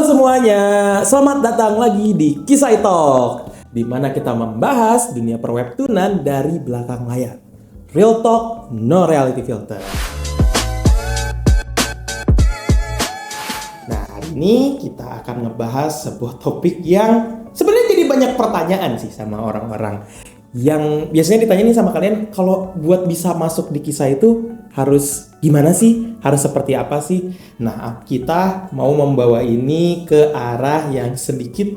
semuanya, selamat datang lagi di Kisah Talk, di mana kita membahas dunia perwebtoonan dari belakang layar. Real talk, no reality filter. Nah, hari ini kita akan ngebahas sebuah topik yang sebenarnya jadi banyak pertanyaan sih sama orang-orang. Yang biasanya ditanya nih sama kalian, kalau buat bisa masuk di kisah itu harus gimana sih? Harus seperti apa sih? Nah, kita mau membawa ini ke arah yang sedikit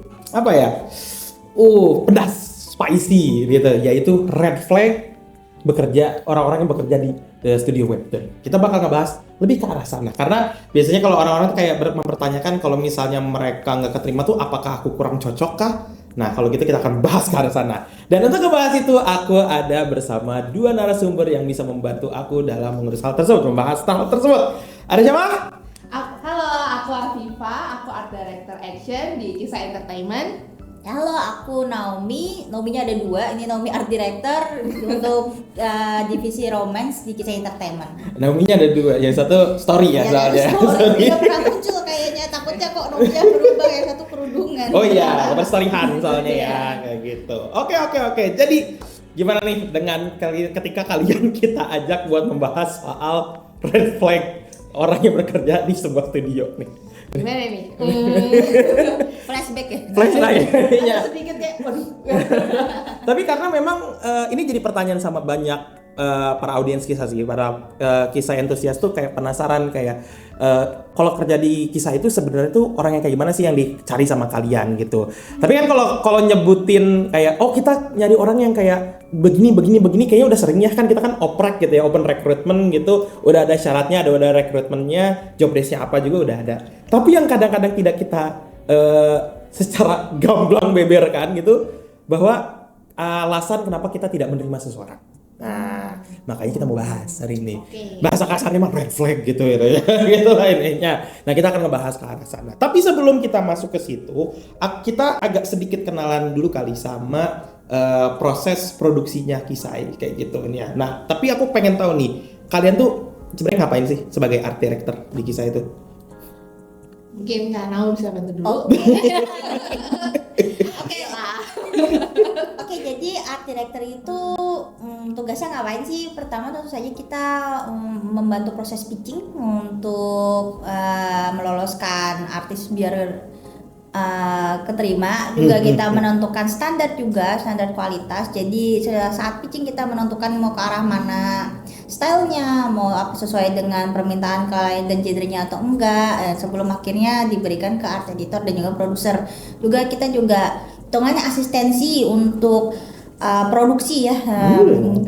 pedas, spicy gitu, yaitu red flag orang-orang yang bekerja di studio webtoon. Kita bakal ngebahas lebih ke arah sana, karena biasanya kalau orang-orang tuh kayak mempertanyakan kalau misalnya mereka nggak keterima tuh apakah aku kurang cocok kah? Nah, kalau gitu kita akan bahas ke arah sana. Dan untuk ngebahas itu, aku ada bersama dua narasumber yang bisa membantu aku dalam mengurus hal tersebut, membahas hal tersebut. Ada siapa? Halo, aku Afifa, aku Art Director Action di Kisah Entertainment. Halo, aku Naomi. Naominya ada dua. Ini Naomi Art Director untuk divisi romance di Kisah Entertainment. Naominya ada dua. Yang satu story ya soalnya. Story. Dia pernah muncul kayaknya. Takutnya kok Naominya berubah, yang satu kerudungan. Oh iya, perselihan soalnya ya kayak gitu. Oke. Jadi gimana nih dengan ketika kalian kita ajak buat membahas soal red flag orang yang bekerja di sebuah studio nih. Gimana nih? Flashback ya? Flashback ya. Sedikit kayak, waduh. Tapi karena memang ini jadi pertanyaan sama banyak para audiens kisah sih, para kisah entusias tuh kayak penasaran kayak kalau kerja di kisah itu sebenarnya tuh orang yang kayak gimana sih yang dicari sama kalian gitu. Tapi kan kalau nyebutin kayak kita nyari orang yang kayak begini kayaknya udah sering ya, kan kita kan oprek gitu ya, open recruitment gitu, udah ada syaratnya, ada rekrutmennya, job desk-nya apa juga udah ada. Tapi yang kadang-kadang tidak kita secara gamblang beberkan gitu bahwa alasan kenapa kita tidak menerima seseorang. Nah, makanya kita mau bahas hari ini. Bahasa kasarnya mah red flag gitu ya. Gitu lah intinya. Nah, kita akan ngebahas ke arah sana. Tapi sebelum kita masuk ke situ, kita agak sedikit kenalan dulu kali sama proses produksinya Kisah kayak gitu ya. Nah, tapi aku pengen tahu nih, kalian tuh sebenarnya ngapain sih sebagai art director di Kisah itu? Mungkin Kak Naum bisa bantu dulu. Oke, jadi art director itu tugasnya ngapain sih? Pertama tentu saja kita membantu proses pitching untuk meloloskan artis biar keterima. Juga kita menentukan standar kualitas. Jadi saat pitching kita menentukan mau ke arah mana stylenya, mau apa sesuai dengan permintaan klien dan genrenya atau enggak, sebelum akhirnya diberikan ke art editor dan juga produser. Juga kita juga hitungannya asistensi untuk produksi ya,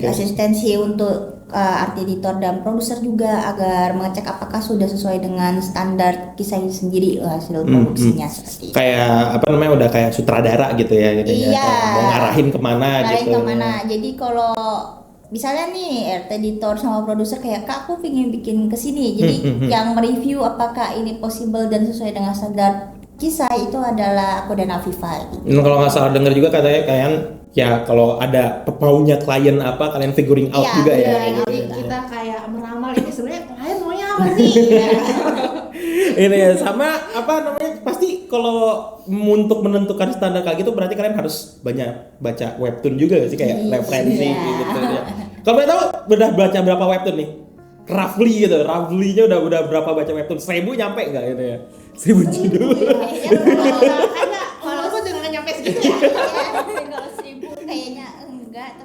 asistensi untuk art editor dan produser juga agar mengecek apakah sudah sesuai dengan standar Kisah sendiri hasil produksinya seperti itu. Kayak udah kayak sutradara gitu ya gitu. Iya. Mau ngarahin kemana gitu. Jadi kalau misalnya nih art editor sama produser kayak Kak aku pengen bikin kesini, jadi yang mereview apakah ini possible dan sesuai dengan standar Kisah itu adalah aku dan Afifa gitu. Kalau nggak salah dengar juga katanya kalian ya kalau ada maunya klien apa kalian figuring out juga ya. Jadi kita kayak meramal ini sebenarnya klien maunya apa sih? Ini ya sama pasti kalau untuk menentukan standar kayak gitu berarti kalian harus banyak baca webtoon juga gak sih, kayak referensi gitu ya. Kalau boleh tahu udah baca berapa webtoon nih? Roughly-nya udah berapa baca webtoon? 1000 nyampe nggak gitu ya? 1000 judul. Kalau aku juga nggak nyampe segitu ya. Kalau 1000 kayaknya enggak,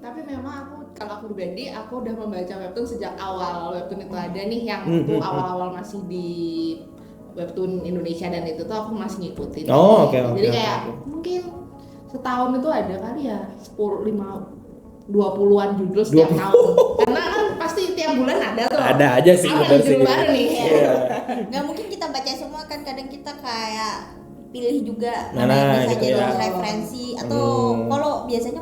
Tapi memang kalau aku pribadi aku udah membaca webtoon sejak awal webtoon itu ada nih, yang aku awal-awal masih di webtoon Indonesia dan itu tuh aku masih ngikutin. Jadi kayak mungkin setahun itu ada kali ya 20-an judul setiap tahun. Karena kan pasti tiap bulan ada tuh. Ada aja sih judul baru nih. Nggak mungkin kita baca semua kan, kadang kita kayak pilih juga mana yang bisa gitu jadi ya. referensi atau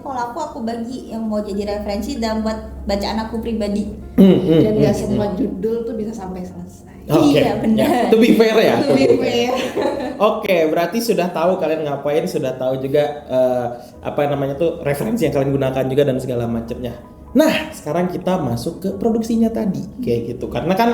kalau aku bagi yang mau jadi referensi dan buat bacaan aku pribadi. Dan nggak semua judul tuh bisa sampai selesai. Iya benar. To be fair ya. To be fair. Oke, berarti sudah tahu kalian ngapain, sudah tahu juga referensi yang kalian gunakan juga dan segala macamnya. Nah, sekarang kita masuk ke produksinya tadi kayak gitu. Karena kan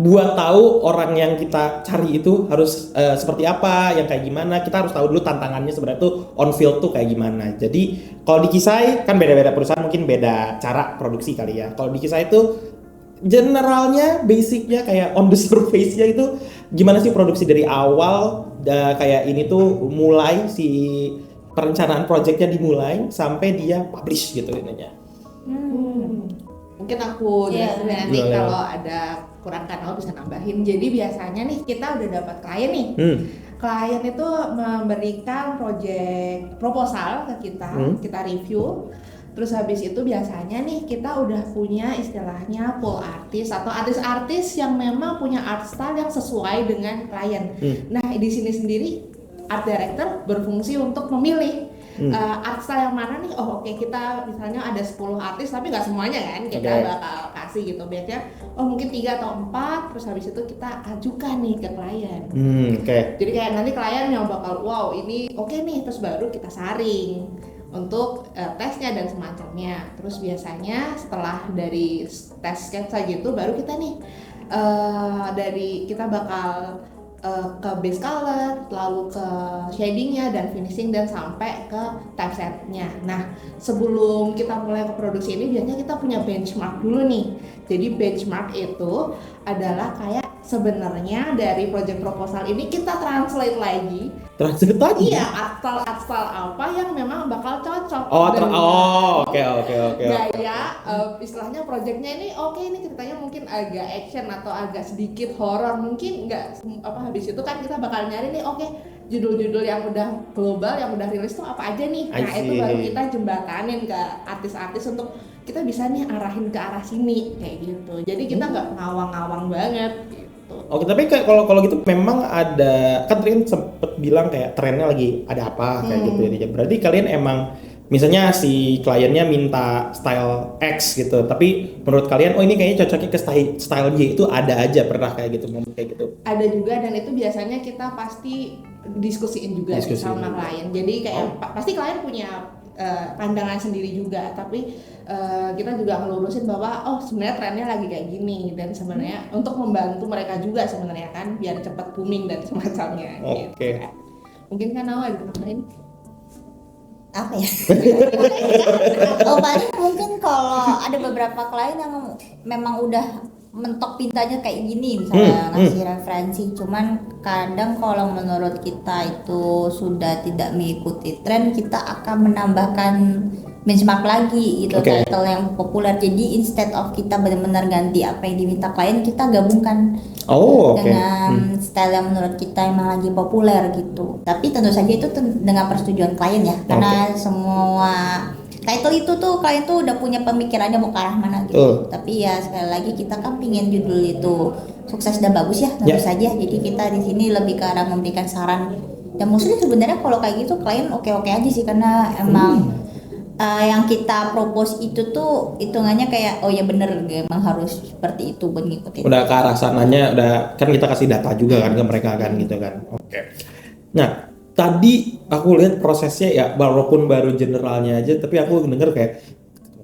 buat tahu orang yang kita cari itu harus seperti apa, yang kayak gimana, kita harus tahu dulu tantangannya sebenarnya tuh on field tuh kayak gimana. Jadi kalau di Kisai kan beda-beda perusahaan mungkin beda cara produksi kali ya. Kalau di Kisai itu generalnya, basicnya kayak on the surface-nya itu gimana sih produksi dari awal, kayak ini tuh mulai si perencanaan projectnya dimulai sampai dia publish gitu intinya. Mungkin aku jelasin nanti Boleh. kalau ada kurang kan aku bisa nambahin. Jadi biasanya nih kita udah dapat klien nih. Klien itu memberikan project proposal ke kita, kita review. Terus habis itu biasanya nih kita udah punya istilahnya pool artis atau artis-artis yang memang punya art style yang sesuai dengan klien. Nah di sini sendiri art director berfungsi untuk memilih art style yang mana nih. Oh oke, kita misalnya ada 10 artis tapi nggak semuanya kan kita bakal kasih gitu. Biasanya mungkin 3 atau 4, terus habis itu kita ajukan nih ke klien. Jadi kayak nanti klien yang bakal wow ini oke nih, terus baru kita saring untuk tesnya dan semacamnya. Terus biasanya setelah dari tes sketsa gitu baru kita nih dari kita bakal ke base color, lalu ke shadingnya dan finishing dan sampai ke typesetnya. Nah sebelum kita mulai ke produksi ini biasanya kita punya benchmark dulu nih. Jadi benchmark itu adalah kayak sebenarnya dari project proposal ini kita translate lagi. Translate lagi? Iya, art style apa yang memang bakal cocok. Oke. Gaya, istilahnya projectnya ini ini ceritanya mungkin agak action atau agak sedikit horror, mungkin nggak habis itu kan kita bakal nyari nih judul-judul yang udah global yang udah rilis tuh apa aja nih. Nah itu baru kita jembatanin ke artis-artis untuk kita bisa nih arahin ke arah sini kayak gitu. Jadi kita nggak ngawang-ngawang banget gitu. Oke, tapi kalau gitu memang ada, kan tadi sempet bilang kayak trennya lagi ada apa kayak gitu ya. Berarti kalian emang misalnya si kliennya minta style X gitu, tapi menurut kalian ini kayaknya cocoknya ke style Y, itu ada aja pernah kayak gitu, momen kayak gitu? Ada juga, dan itu biasanya kita pasti diskusiin juga sama klien. Jadi kayak pasti klien punya pandangan sendiri juga, tapi kita juga ngelurusin bahwa sebenarnya trennya lagi kayak gini, dan sebenarnya untuk membantu mereka juga sebenarnya kan biar cepat booming dan semacamnya. Oke. Gitu. Mungkin kan awal ditambahin apa ya? Paling mungkin kalau ada beberapa klien yang memang udah mentok pintanya kayak gini, misalnya ngasih referensi, cuman kadang kalau menurut kita itu sudah tidak mengikuti tren, kita akan menambahkan benchmark lagi gitu, title yang populer. Jadi instead of kita benar-benar ganti apa yang diminta klien, kita gabungkan dengan style yang menurut kita emang lagi populer gitu. Tapi tentu saja itu dengan persetujuan klien ya, karena semua title itu tuh klien tuh udah punya pemikirannya mau ke arah mana gitu. Tapi ya sekali lagi kita kan pingin judul itu sukses dan bagus ya, tentu saja. Jadi kita di sini lebih ke arah memberikan saran. Dan maksudnya sebenarnya kalau kayak gitu klien oke-oke aja sih, karena emang yang kita propose itu tuh hitungannya kayak ya bener, emang harus seperti itu buat ngikutin. Udah ke arah sananya, udah kan kita kasih data juga kan ke mereka kan gitu kan. Oke. Nah, tadi aku lihat prosesnya ya, walaupun baru generalnya aja, tapi aku denger kayak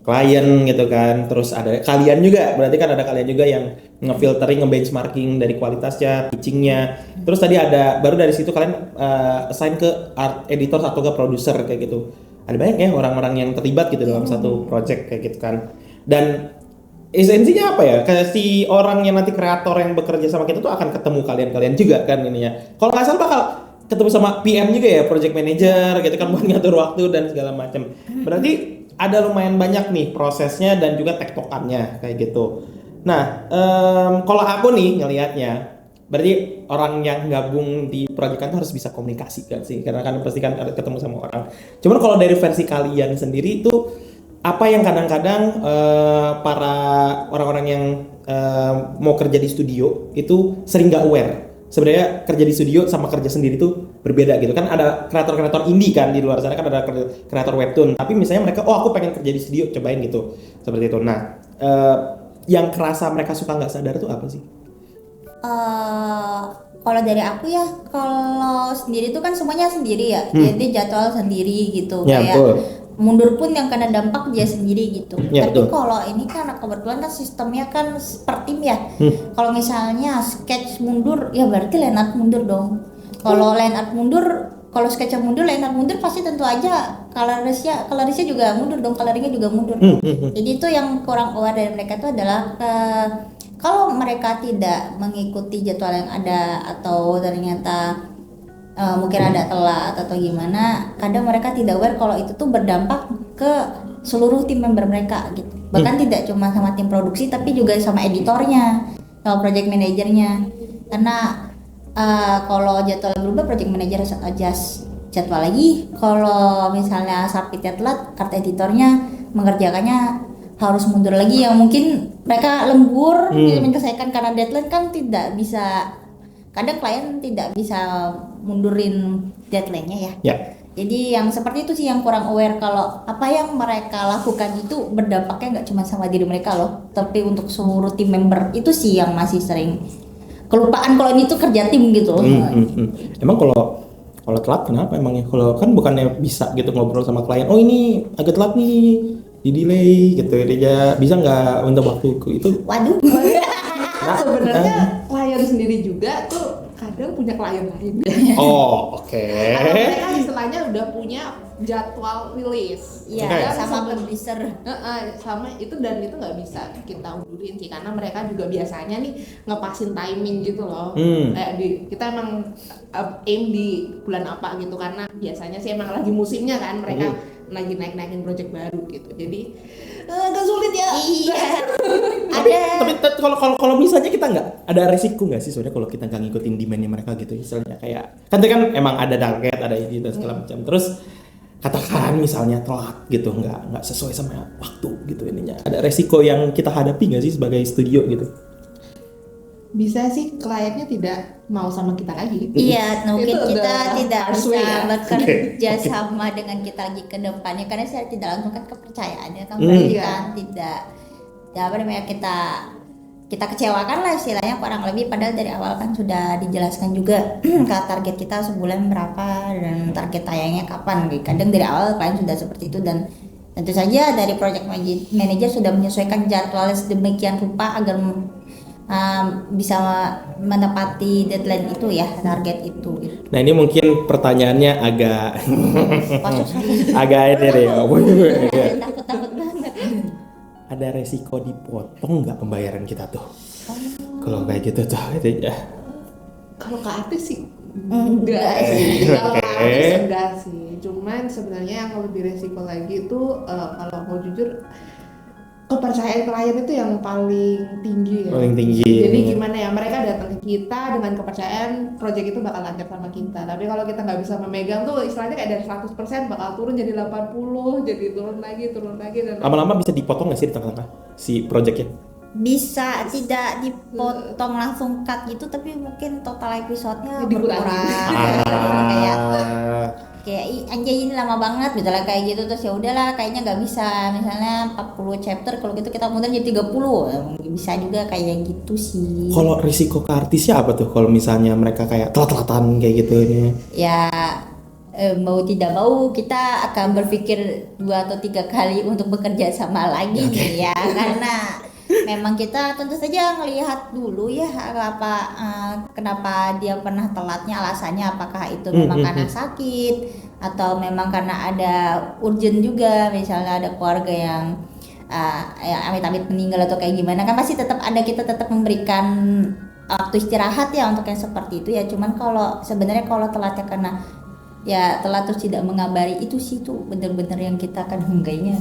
klien gitu kan, terus ada kalian juga, berarti kan ada kalian juga yang ngefiltering, ngebenchmarking dari kualitasnya, pitchingnya. Terus tadi ada, baru dari situ kalian assign ke art editor atau ke produser kayak gitu. Ada banyak ya orang-orang yang terlibat gitu dalam satu project kayak gitu kan. Dan esensinya apa ya? Kayak si orang yang nanti kreator yang bekerja sama kita tuh akan ketemu kalian juga kan ininya. Kalau nggak salah bakal ketemu sama PM juga ya, project manager gitu kan, buat ngatur waktu dan segala macam. Berarti ada lumayan banyak nih prosesnya dan juga tektokannya kayak gitu. Nah, kalau aku nih ngelihatnya, berarti orang yang gabung di project kan harus bisa komunikasi kan sih, karena kan pasti kan ketemu sama orang. Cuman kalau dari versi kalian sendiri itu apa yang kadang-kadang para orang-orang yang mau kerja di studio itu sering nggak aware? Sebenarnya kerja di studio sama kerja sendiri tuh berbeda gitu kan. Ada kreator-kreator indie kan di luar sana, kan ada kreator webtoon, tapi misalnya mereka aku pengen kerja di studio, cobain gitu seperti itu. Nah, yang kerasa mereka suka nggak sadar tuh apa sih? Kalau dari aku ya, kalau sendiri tuh kan semuanya sendiri ya, jadi jadwal sendiri gitu, kayak mundur pun yang kena dampak dia sendiri gitu. Ya, Tapi betul. kalau ini kan kebetulan kan sistemnya kan per tim ya. Kalau misalnya sketch mundur ya berarti line art mundur dong. Kalau line art mundur, kalau sketch mundur, line art mundur pasti tentu aja colorisnya juga mundur dong, coloringnya juga mundur. Jadi itu yang kurang aware dari mereka itu adalah kalau mereka tidak mengikuti jadwal yang ada atau ternyata mungkin ada telat atau gimana, kadang mereka tidak aware kalau itu tuh berdampak ke seluruh tim member mereka gitu. Bahkan tidak cuma sama tim produksi tapi juga sama editornya, sama project manajernya. Karena kalau jadwal berubah, project manager harus adjust jadwal lagi. Kalau misalnya submitnya telat, art editornya mengerjakannya harus mundur lagi, yang mungkin mereka lembur menyelesaikan karena deadline kan tidak bisa. Kadang klien tidak bisa mundurin deadline-nya ya. Jadi yang seperti itu sih yang kurang aware kalau apa yang mereka lakukan itu berdampaknya nggak cuma sama diri mereka loh, tapi untuk seluruh tim member. Itu sih yang masih sering kelupaan kalau ini tuh kerja tim gitu. Emang kalau telat kenapa emangnya? Kalau kan bukannya bisa gitu ngobrol sama klien, oh ini agak telat nih, di delay gitu, dia bisa nggak untuk waktuku itu? Waduh. Sebenarnya klien sendiri juga tuh kadang punya klien lain. Oh, oke. Karena mereka istilahnya udah punya jadwal rilis. Iya, sama produser. Sama itu, dan itu nggak bisa kita undurin sih karena mereka juga biasanya nih ngepasin timing gitu loh. Kayak kita emang aim di bulan apa gitu karena biasanya sih emang lagi musimnya kan mereka lagi naik-naikin project baru gitu. Jadi agak sulit ya. Iya. Tapi kalau misalnya kita nggak ada resiko nggak sih sebenarnya kalau kita nggak ngikutin demandnya mereka gitu, misalnya kayak kan emang ada target, ada ini dan segala macam, terus katakan misalnya telat gitu, nggak sesuai sama waktu gitu, ininya ada resiko yang kita hadapi nggak sih sebagai studio gitu? Bisa sih kliennya tidak mau sama kita lagi. Iya, mungkin Itu kita udah tidak harus bisa ya. bekerja sama dengan kita lagi ke depannya karena saya tidak langsung kan kepercayaannya kan berarti kan tidak ya apa namanya kita kecewakan lah istilahnya kurang lebih, padahal dari awal kan sudah dijelaskan juga target kita sebulan berapa dan target tayangnya kapan. Kadang dari awal klien sudah seperti itu dan tentu saja dari project manager sudah menyesuaikan jadwal sedemikian rupa agar bisa menepati deadline itu ya, target itu gitu. Nah ini mungkin pertanyaannya agak agak ini deh. Takut banget. Ada resiko dipotong nggak pembayaran kita tuh? Kalau kayak gitu tuh itu ya. Kalau ke artis sih enggak sih. Kalau ke artis enggak sih. Cuman sebenarnya yang lebih resiko lagi itu kalau mau jujur kepercayaan klien itu yang paling tinggi ya. Paling tinggi. Jadi gimana ya, mereka datang ke kita dengan kepercayaan proyek itu bakal lancar sama kita. Tapi kalau kita nggak bisa memegang tuh istilahnya kayak dari 100% bakal turun jadi 80, jadi turun lagi dan Lama-lama bisa dipotong nggak sih di tengah-tengah si projectnya? Bisa tidak dipotong langsung cut gitu, tapi mungkin total episodenya Dikurangi. berkurang. Kayak anjay ini lama banget misalnya kayak gitu, terus ya udahlah kayaknya nggak bisa, misalnya 40 chapter kalau gitu kita mundur jadi 30, bisa juga kayak gitu sih. Kalau risiko ke artisnya apa tuh kalau misalnya mereka kayak telat-telatan kayak gitu ini? Ya mau tidak mau kita akan berpikir 2 atau 3 kali untuk bekerja sama lagi nih ya, karena memang kita tentu saja ngelihat dulu ya kenapa dia pernah telatnya, alasannya apakah itu memang karena sakit atau memang karena ada urgent juga, misalnya ada keluarga yang ya amit-amit meninggal atau kayak gimana, kan pasti tetap ada, kita tetap memberikan waktu istirahat ya untuk yang seperti itu ya. Cuman kalau sebenarnya kalau telatnya karena ya telat terus tidak mengabari, itu sih tuh bener-bener yang kita akan kayaknya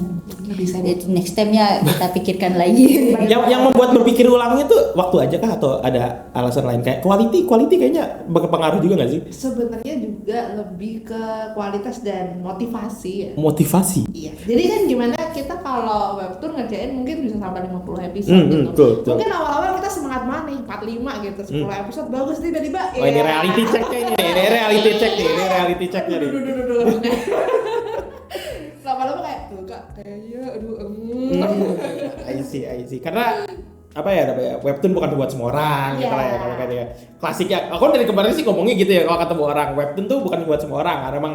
bisa itu next time ya kita pikirkan lagi. yang membuat berpikir ulangnya tuh waktu aja kah atau ada alasan lain kayak quality kayaknya berpengaruh juga nggak sih? Sebenarnya juga lebih ke kualitas dan motivasi ya. Motivasi. Iya. Jadi kan gimana kita kalau webtoon ngerjain mungkin bisa sampai 50 episode gitu. Betul. Mungkin awal-awal kita semangat banget nih 45 gitu, 10 episode bagus nih tiba-tiba. Oh ini reality checknya ini, ini reality checknya nih. Lama-lama kayak tuh kak kayaknya I see. Karena apa ya webtoon bukan buat semua orang gitu lah ya, kalau kayak klasiknya. Aku dari kemarin sih ngomongnya gitu ya, kalau ketemu orang webtoon tuh bukan buat semua orang, karena emang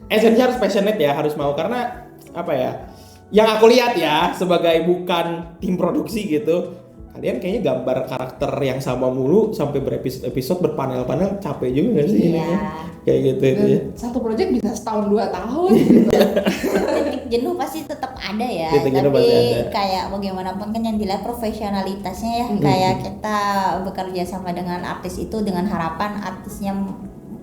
esensinya harus passionate ya, harus mau, karena apa ya? Yang aku lihat ya sebagai bukan tim produksi gitu. Kalian kayaknya gambar karakter yang sama mulu sampai berepisode-episode berpanel-panel capek juga gak sih? Iya. Kayak gitu itu ya. Satu project bisa setahun 2 tahun gitu. Titik jenuh pasti tetap ada ya, Titik jenuh tapi pasti ada. kayak bagaimanapun kan yang dilihat profesionalitasnya ya, kayak kita bekerja sama dengan artis itu dengan harapan artisnya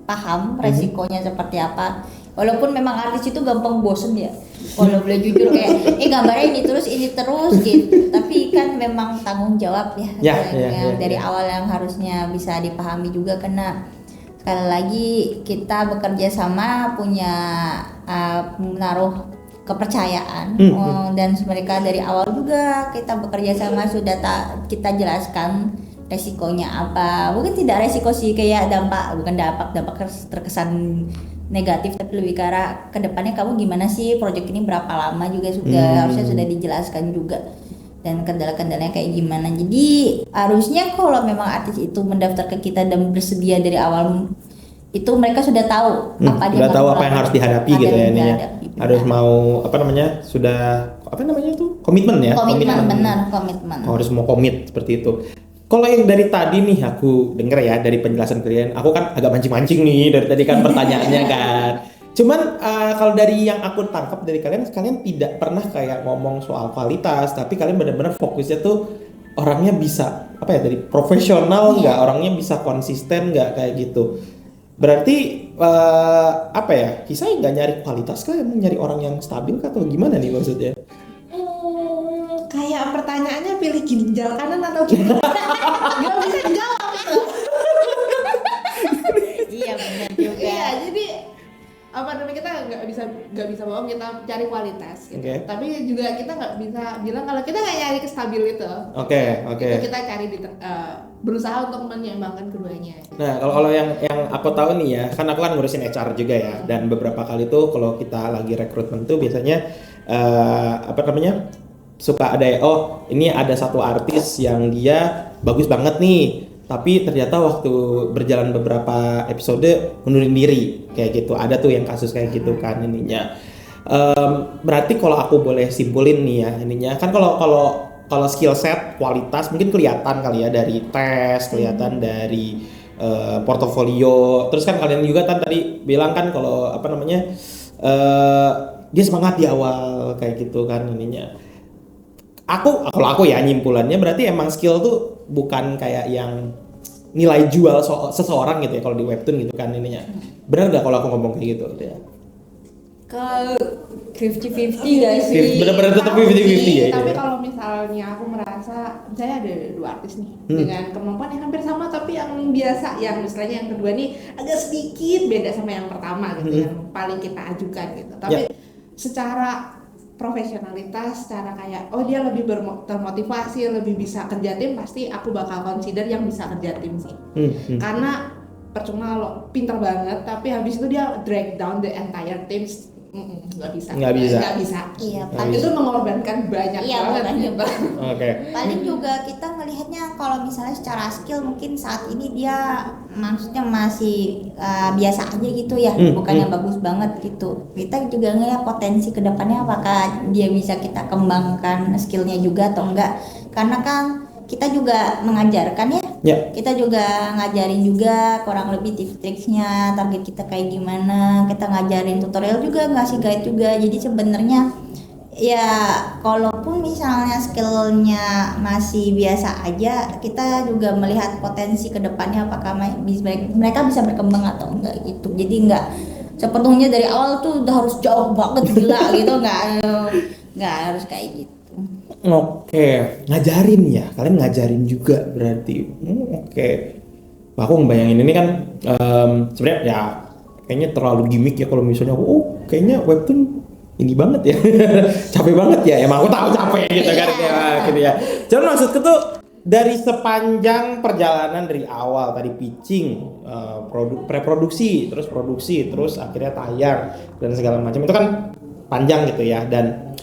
paham resikonya seperti apa. Walaupun memang artis itu gampang bosen ya, kalau boleh jujur kayak gambarnya ini terus gitu, tapi kan memang tanggung jawab ya, yang dari awal yang harusnya bisa dipahami juga, karena sekali lagi kita bekerja sama punya menaruh kepercayaan dan mereka dari awal juga kita bekerja sama sudah kita jelaskan resikonya apa, mungkin tidak resiko sih kayak dampak terkesan negatif, tapi lebih ke arah kedepannya kamu gimana sih, proyek ini berapa lama juga harusnya sudah dijelaskan juga, dan kendala-kendalanya kayak gimana. Jadi harusnya kalau memang artis itu mendaftar ke kita dan bersedia dari awal itu mereka sudah tahu apa yang harus dihadapi gitu ya ini ya. Harus mau komitmen ya. Komitmen. Harus mau komit seperti itu. Kalau yang dari tadi nih aku denger ya dari penjelasan kalian, aku kan agak mancing-mancing nih dari tadi kan pertanyaannya kan. Cuman kalau dari yang aku tangkap dari kalian tidak pernah kayak ngomong soal kualitas, tapi kalian benar-benar fokusnya tuh orangnya bisa dari profesional nggak, orangnya bisa konsisten nggak kayak gitu. Berarti Kisah nggak nyari kualitas kah, emang nyari orang yang stabil kah atau gimana nih maksudnya? Kayak pertanyaannya pilih ginjal kanan atau kiri? Gak bisa dijawab itu. Iya benar juga. Iya, jadi kita nggak bisa bohong, kita cari kualitas gitu. Okay. Tapi juga kita nggak bisa bilang kalau kita nggak nyari kestabil itu. Oke. Itu kita cari berusaha untuk menyeimbangkan keduanya. Nah, kalau yang aku tahu nih ya, kan aku kan ngurusin HR juga ya, dan beberapa kali tuh kalau kita lagi rekrutmen tuh biasanya suka ada ini ada satu artis yang dia bagus banget nih, tapi ternyata waktu berjalan beberapa episode mundurin diri kayak gitu. Ada tuh yang kasus kayak gitu kan ininya. Berarti kalau aku boleh simpulin nih ya ininya, kan kalau skill set kualitas mungkin kelihatan kali ya dari tes, kelihatan dari portofolio. Terus kan kalian juga kan tadi bilang kan kalau dia semangat di awal kayak gitu kan ininya. Kalau aku ya nyimpulannya berarti emang skill tuh bukan kayak yang nilai jual seseorang gitu ya kalau di webtoon gitu kan ininya. Benar nggak kalau aku ngomong kayak gitu ya? Kalau 50-50 gak sih? Benar-benar tetap 50-50 ya. Tapi kalau misalnya aku merasa saya ada 2 artis nih dengan kemampuan yang hampir sama, tapi yang biasa, yang misalnya yang kedua nih agak sedikit beda sama yang pertama gitu, yang paling kita ajukan gitu. Tapi secara profesionalitas, secara kayak dia lebih termotivasi, lebih bisa kerja tim, pasti aku bakal consider yang bisa kerja tim sih. Karena percuma lo pinter banget tapi habis itu dia drag down the entire team, nggak bisa. Iya, itu mengorbankan banyak banget gitu. Paling juga kita melihatnya kalau misalnya secara skill mungkin saat ini dia maksudnya masih biasa aja gitu ya, bukan yang bagus banget gitu. Kita juga ngelihat potensi kedepannya apakah dia bisa kita kembangkan skillnya juga atau enggak, karena kan kita juga mengajarkan ya. Kita juga ngajarin juga kurang lebih tips-triksnya, target kita kayak gimana, kita ngajarin tutorial juga, ngasih guide juga. Jadi sebenarnya ya kalaupun misalnya skillnya masih biasa aja, kita juga melihat potensi kedepannya apakah mereka bisa berkembang atau enggak gitu. Jadi enggak sepenuhnya dari awal tuh udah harus jauh banget gila gitu, enggak harus kayak gitu. Oke, ngajarin ya, kalian ngajarin juga berarti. Aku ngebayangin ini kan sebenarnya ya kayaknya terlalu gimmick ya kalau misalnya kayaknya webtoon ini banget ya, capek banget ya. Emang aku tahu capek gitu kan gitu ya. Cuman maksudku tuh dari sepanjang perjalanan dari awal tadi pitching, preproduksi, terus produksi, terus akhirnya tayang dan segala macam itu kan panjang gitu ya. Dan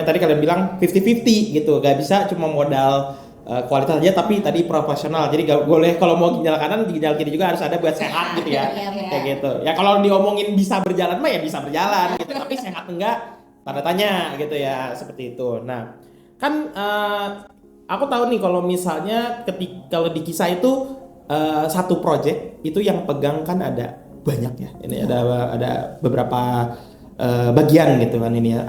tadi kalian bilang 50-50 gitu, gak bisa cuma modal kualitas aja tapi tadi profesional. Jadi gak boleh kalau mau ginjal kanan, ginjal kiri juga harus ada buat sehat gitu ya. Kayak gitu. Ya kalau diomongin bisa berjalan mah ya bisa berjalan gitu, tapi sehat enggak tanda tanya gitu ya, seperti itu. Nah, kan aku tahu nih kalau misalnya kalau di Kisah itu satu project itu yang pegang kan ada banyak ya. Ini ada beberapa bagian gitu kan ini ya.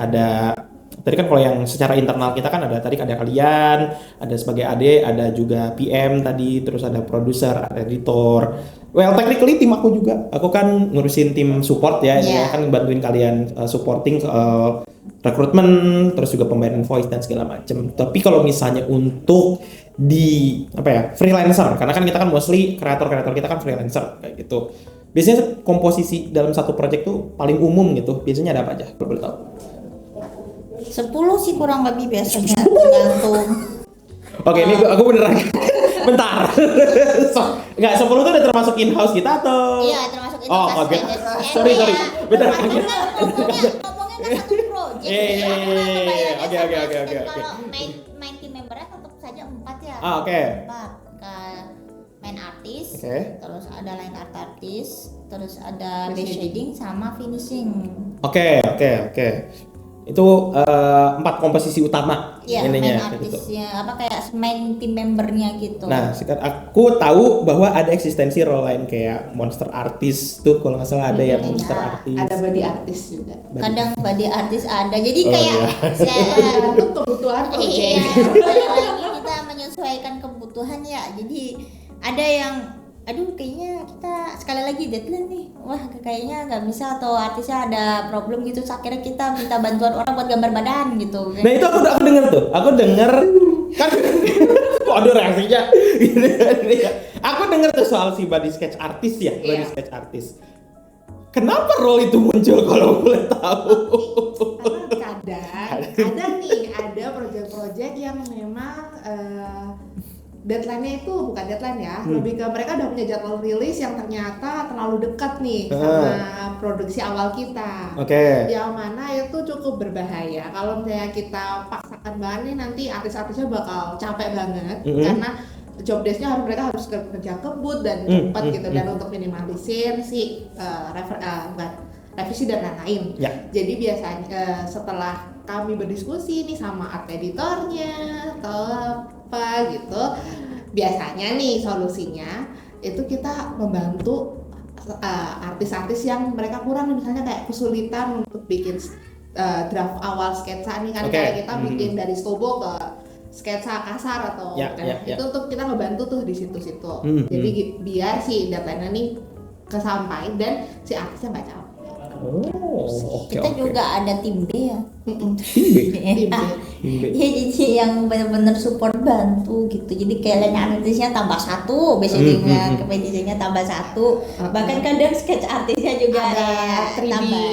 Tadi kan kalau yang secara internal kita kan ada kalian, ada sebagai AD, ada juga PM tadi, terus ada produser, ada editor. Well, technically tim aku juga. Aku kan ngurusin tim support ya, ya kan bantuin kalian supporting rekrutmen, terus juga pembayaran invoice dan segala macam. Tapi kalau misalnya untuk di freelancer, karena kan kita kan mostly kreator kita kan freelancer kayak gitu. Biasanya komposisi dalam satu project tuh paling umum gitu. Biasanya ada apa aja? Kalau boleh tahu. 10 sih kurang lebih biasanya, tergantung. Oke, ini aku beneran. Bentar. Enggak, 10 itu udah termasuk in-house kita atau? Iya, termasuk in-house. Oh, oke. Sorry. Bentar. Ngomongnya kan satu project. Oke. Kalau main team membernya tetap saja 4 ya. Oke. 4. Main artis, terus ada line art artis, terus ada base shading sama finishing. Oke. Itu 4 komposisi utama ininya. Main artisnya, gitu. Kayak main team membernya gitu. Nah, sekarang aku tahu bahwa ada eksistensi role lain kayak monster artist tuh kalau nggak salah ada ya monster artist. Ada body artist juga. Kadang body artist ada. Jadi kayak untuk kebutuhan project. Lagi kita menyesuaikan kebutuhan ya. Jadi ada yang kayaknya kita sekali lagi deadline nih, wah kayaknya nggak bisa atau artisnya ada problem gitu, akhirnya kita minta bantuan orang buat gambar badan gitu. Nah itu aku denger kan waduh reaksinya aku denger tuh soal si body sketch artist ya, body sketch artist. Kenapa role itu muncul kalau boleh tahu? Kadang ada project-project yang memang deadline-nya itu bukan deadline ya, lebih ke mereka udah punya jadwal rilis yang ternyata terlalu dekat nih sama produksi awal kita. Yang mana itu cukup berbahaya. Kalau misalnya kita paksakan banget nih, nanti artis-artisnya bakal capek banget karena job desk-nya mereka harus kerja kebut dan cepat gitu, dan untuk minimalisir si revisi dan lain-lain. Jadi biasanya setelah kami berdiskusi nih sama art editornya atau apa gitu, biasanya nih solusinya itu kita membantu artis-artis yang mereka kurang, misalnya kayak kesulitan untuk bikin draft awal sketsa nih kan, kayak kita bikin dari stobo ke sketsa kasar atau itu untuk kita ngebantu tuh di situ-situ. Jadi biar si deadline-nya nih kesampaian dan si artisnya nggak capek. Kita juga ada tim B ya. Tim B. Ya jadi yang benar-benar support bantu gitu. Jadi kayak line artisnya tambah 1, basicnya kepentingannya tambah 1. Bahkan kadang sketch artisnya juga ada 3D tambah.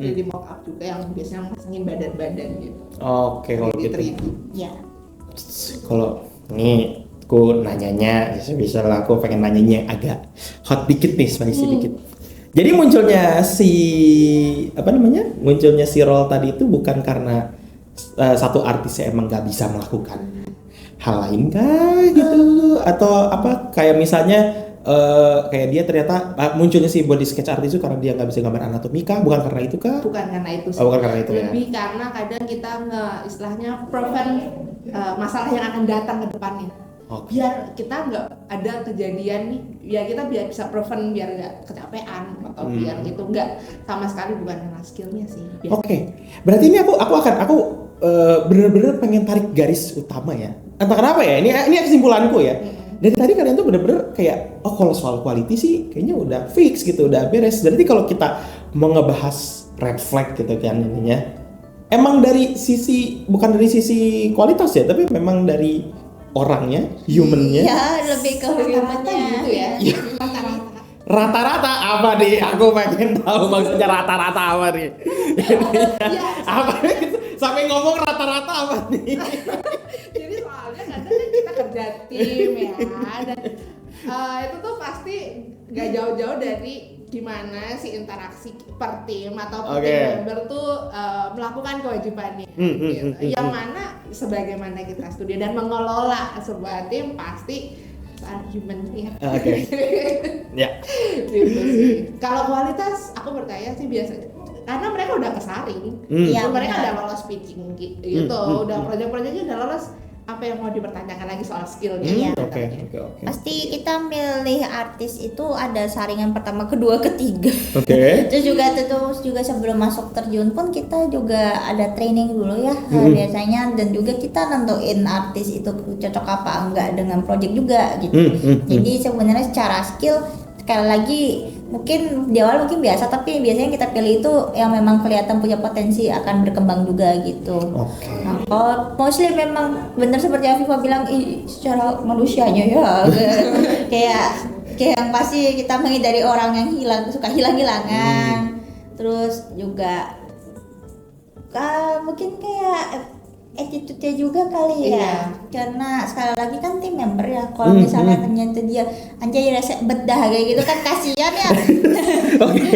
Jadi mock up juga yang biasanya pasangin badan-badan gitu. Oke, kalau gitu. Ya. Kalau ini aku nanyanya bisa lah, aku pengen nanyanya agak hot dikit nih, spicy dikit. Jadi munculnya si role tadi itu bukan karena satu artisnya emang nggak bisa melakukan hal lain kah gitu, atau apa kayak misalnya kayak dia ternyata munculnya si body sketch artist itu karena dia nggak bisa gambar anatomi kah? Bukan karena itu kah? Bukan karena itu sih. Bukan karena itu ya. Lebih karena kadang kita istilahnya prevent masalah yang akan datang ke depannya. Biar kita nggak ada kejadian nih, ya kita biar bisa prevent, biar nggak kecapean atau biar itu nggak sama sekali bukan karena skillnya sih. Berarti ini aku bener-bener pengen tarik garis utama ya. Entah kenapa ya, ini kesimpulanku ya. Dari tadi kalian tuh bener-bener kayak kalau soal quality sih kayaknya udah fix gitu, udah beres. Berarti kalau kita mau ngebahas red flag gitu kan ininya, emang dari sisi bukan dari sisi kualitas ya, tapi memang dari orangnya, humannya. Ya, lebih ke humannya gitu ya. Rata-rata apa nih? Aku pengen tahu maksudnya rata-rata apa nih? Apa gitu? Sampai ngomong rata-rata apa nih? Jadi soalnya kadang kan kita kerja tim ya, dan itu tuh pasti nggak jauh-jauh dari gimana sih interaksi per tim atau tim member tuh melakukan kewajibannya gitu. Yang mana sebagaimana kita studi dan mengelola sebuah tim pasti human ya. Ya. Gitu sih. Kalau kualitas aku percaya sih biasa karena mereka udah kesaring. Iya, Mereka benar. udah lolos pitching gitu, udah project-projectnya udah lolos. Apa yang mau dipertanyakan lagi soal skillnya? Iya. Oke. Pasti kita milih artis itu ada saringan pertama, kedua, ketiga. Oke. Terus juga sebelum masuk terjun pun kita juga ada training dulu ya biasanya, dan juga kita nentuin artis itu cocok apa enggak dengan project juga gitu. Jadi sebenarnya secara skill sekali lagi mungkin di awal mungkin biasa, tapi biasanya kita pilih itu yang memang kelihatan punya potensi akan berkembang juga gitu. Oke. Nah, kalau mostly memang benar seperti Afifa bilang, secara manusianya ya kayak yang pasti kita menghindari orang yang suka hilang-hilangan. Terus juga mungkin kayak attitude-nya juga kali ya. Iya. Karena sekali lagi kan tim member ya. Kalau misalnya ternyata dia anjay rese bedah kayak gitu kan kasihan ya. Oke.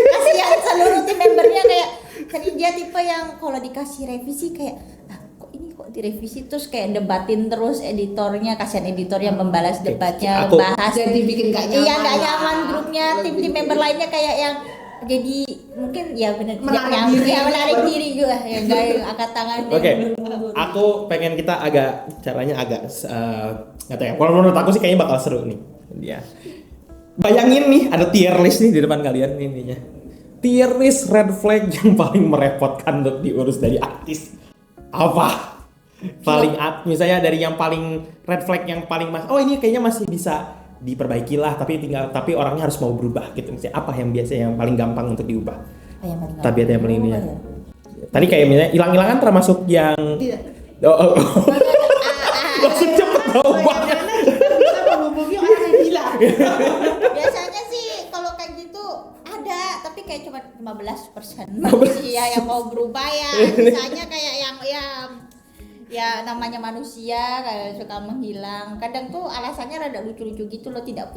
Kasihan seluruh tim membernya, kayak kan dia tipe yang kalau dikasih revisi kayak kok direvisi, terus kayak debatin terus editornya, kasihan editor yang membalas debatnya, bahas jadi bikin gak nyaman. Iya, gak nyaman grupnya, tim member lainnya kayak yang jadi mungkin ya benar menarik diri juga ya, gak angkat tangannya. Oke. Aku pengen kita caranya agak nggak tahu ya. Kalau menurut aku sih kayaknya bakal seru nih. Ya. Bayangin nih ada tier list nih di depan kalian ininya. Tier list red flag yang paling merepotkan untuk diurus dari artis. Apa? Misalnya dari yang paling red flag yang paling ini kayaknya masih bisa diperbaiki lah, tapi orangnya harus mau berubah gitu. Misalnya apa yang biasanya yang paling gampang untuk diubah? Tabiat yang paling ini ya. Tadi kayak misalnya hilang-hilangan termasuk yang Tidak. langsung cepet tahu banget. Kita menghubungi orang yang gila. Biasanya sih kalau kayak gitu ada, tapi kayak cuma 15% manusia yang mau berubah ya. Misalnya kayak yang ya namanya manusia kayak suka menghilang. Kadang tuh alasannya rada lucu-lucu gitu loh, tidak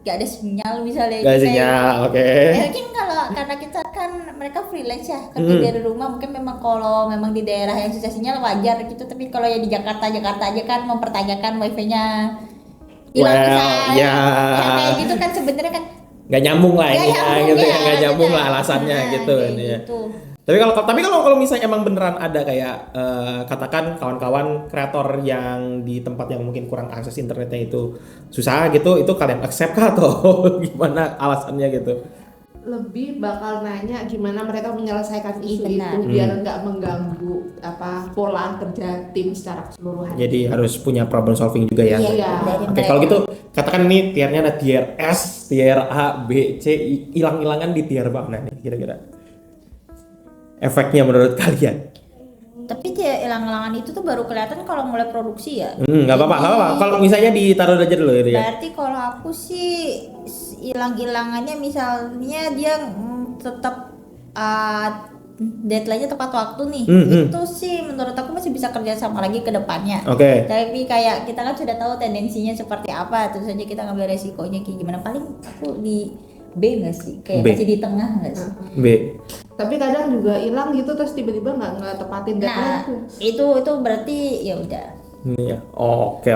ada sinyal misalnya. Gak sinyal, oke. Mungkin karena kita kan mereka freelance ya, kerja dari rumah, mungkin memang kalau memang di daerah yang susah sinyal wajar gitu. Tapi kalau ya di Jakarta aja kan mempertanyakan wifi-nya hilang misalnya. Ya kayak gitu kan sebenarnya kan nggak nyambung lah ini gitu ya, nggak nyambung benar. lah alasannya gitu Kayak ini ya. gitu. Tapi kalau misalnya emang beneran ada kayak katakan kawan-kawan kreator yang di tempat yang mungkin kurang akses internetnya itu susah gitu, itu kalian accept kah atau gimana alasannya gitu? Lebih bakal nanya gimana mereka menyelesaikan isu Benar. itu biar nggak mengganggu pola kerja tim secara keseluruhan. Jadi harus punya problem solving juga ya. Iya. Oke, kalau gitu katakan ini tiernya ada tier S, tier A, B, C, hilang-hilangan di tier mana nih kira-kira? Efeknya menurut kalian? Tapi dia hilang-hilangan itu tuh baru kelihatan kalau mulai produksi ya. Nggak apa-apa. Kalau misalnya ditaruh aja dulu ya. Berarti kalau aku sih hilang-hilangannya misalnya dia tetap deadline-nya tepat waktu nih. Itu sih menurut aku masih bisa kerja sama lagi ke depannya. Oke. Tapi kayak kita kan sudah tahu tendensinya seperti apa, terus aja kita ngambil resikonya kayak gimana. Paling aku di B nggak sih? Kayak B. masih di tengah nggak sih? B. Tapi kadang juga hilang gitu terus tiba-tiba nggak tepatin Nah, deadline. itu berarti ya udah. Iya.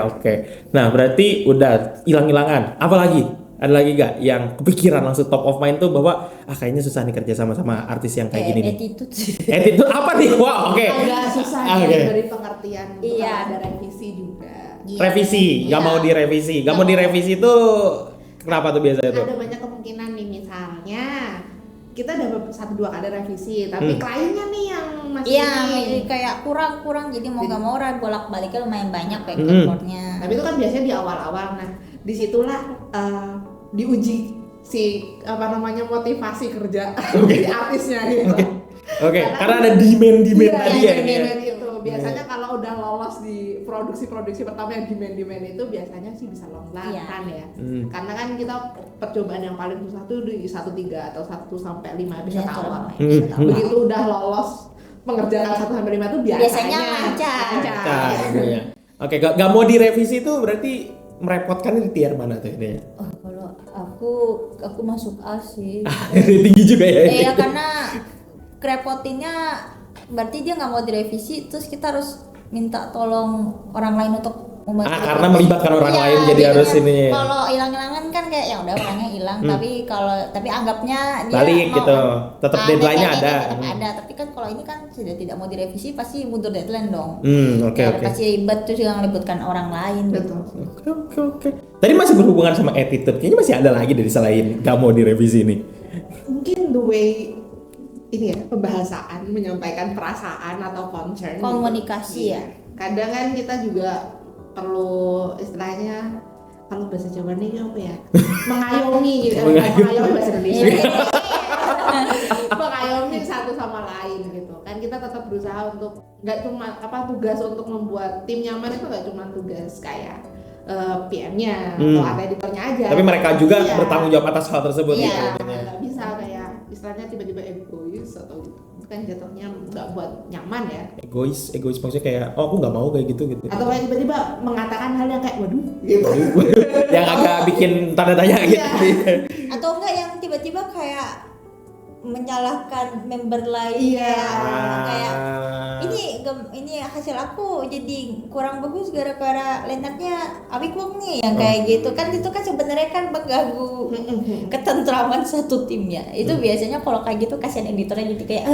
Oke. Nah, berarti udah hilang-hilangan. Apa lagi? Ada lagi gak yang kepikiran langsung top of mind tuh bahwa kayaknya susah nih kerja sama artis yang kayak gini nih. Attitude sih. Attitude apa nih? Wah, oke. Agak susah ya Oke. dari pengertian. Iya. Ada revisi juga. Revisi, nggak Iya. mau direvisi. Nggak mau direvisi tuh kenapa tuh biasanya tuh? Ada banyak kemungkinan nih, misalnya kita dapat 1-2 kali revisi, tapi kliennya nih yang masih Iya, kayak kurang jadi mau nggak mau bolak-baliknya lumayan banyak kayak effortnya. Tapi itu kan biasanya di awal-awal. Nah, disitulah diuji si motivasi kerja si artisnya gitu. Oke, karena ada demand Iya, tadi ya ini ya. demand itu biasanya kalau udah lolos di produksi pertama yang demand itu biasanya sih bisa long run Iya. kan ya. Karena kan kita percobaan yang paling susah tuh di 1-3 atau 1-5 episode awal. Begitu udah lolos pengerjaan 1-5 itu biasanya lancar. Iya. Oke, gak mau direvisi itu berarti merepotkan di tier mana tuh ini? Oh, kalau aku masuk A sih. Tinggi juga ya. Iya, karena kerepotinnya berarti dia nggak mau direvisi, terus kita harus minta tolong orang lain untuk karena melibatkan orang lain jadi harus ini. Kalau hilang-hilangan kan kayak ya udah orangnya hilang, tapi anggapnya dia balik gitu, tetap deadline-nya ada. Tetap ada, tapi kan kalau ini kan sudah tidak mau direvisi pasti mundur deadline dong. Oke. Pasti ribet terus yang melibatkan orang lain. Betul. Oke. Tadi masih berhubungan sama attitude, kayaknya masih ada lagi dari selain gak mau direvisi ini. Mungkin the way ini ya, pembahasan, menyampaikan perasaan atau concern. Komunikasi gitu. ya. Kadang kan kita juga perlu istilahnya, kalau bahasa Jawa ini apa ya? Mengayomi gitu. Mengayomi bahasa Indonesia. Mengayomi satu sama lain gitu. Kan kita tetap berusaha untuk nggak cuma tugas untuk membuat tim nyaman itu nggak cuma tugas kayak PM-nya atau ada editornya aja. Tapi mereka juga bertanggung jawab atas hal tersebut. Iya, nggak bisa kayak istilahnya tiba-tiba egois atau gitu. Kan jatuhnya nggak buat nyaman ya. Egois maksudnya kayak aku nggak mau kayak gitu. Atau kayak tiba-tiba mengatakan hal yang kayak waduh gitu. Yang agak bikin tanda tanya gitu. Atau enggak yang tiba-tiba kayak menyalahkan member lain. Iya. Kayak ini hasil aku jadi kurang bagus gara-gara lineupnya Awikung nih yang kayak gitu kan, itu kan sebenarnya kan mengganggu ketentraman satu tim ya. Itu biasanya kalau kayak gitu kasihan editornya jadi kayak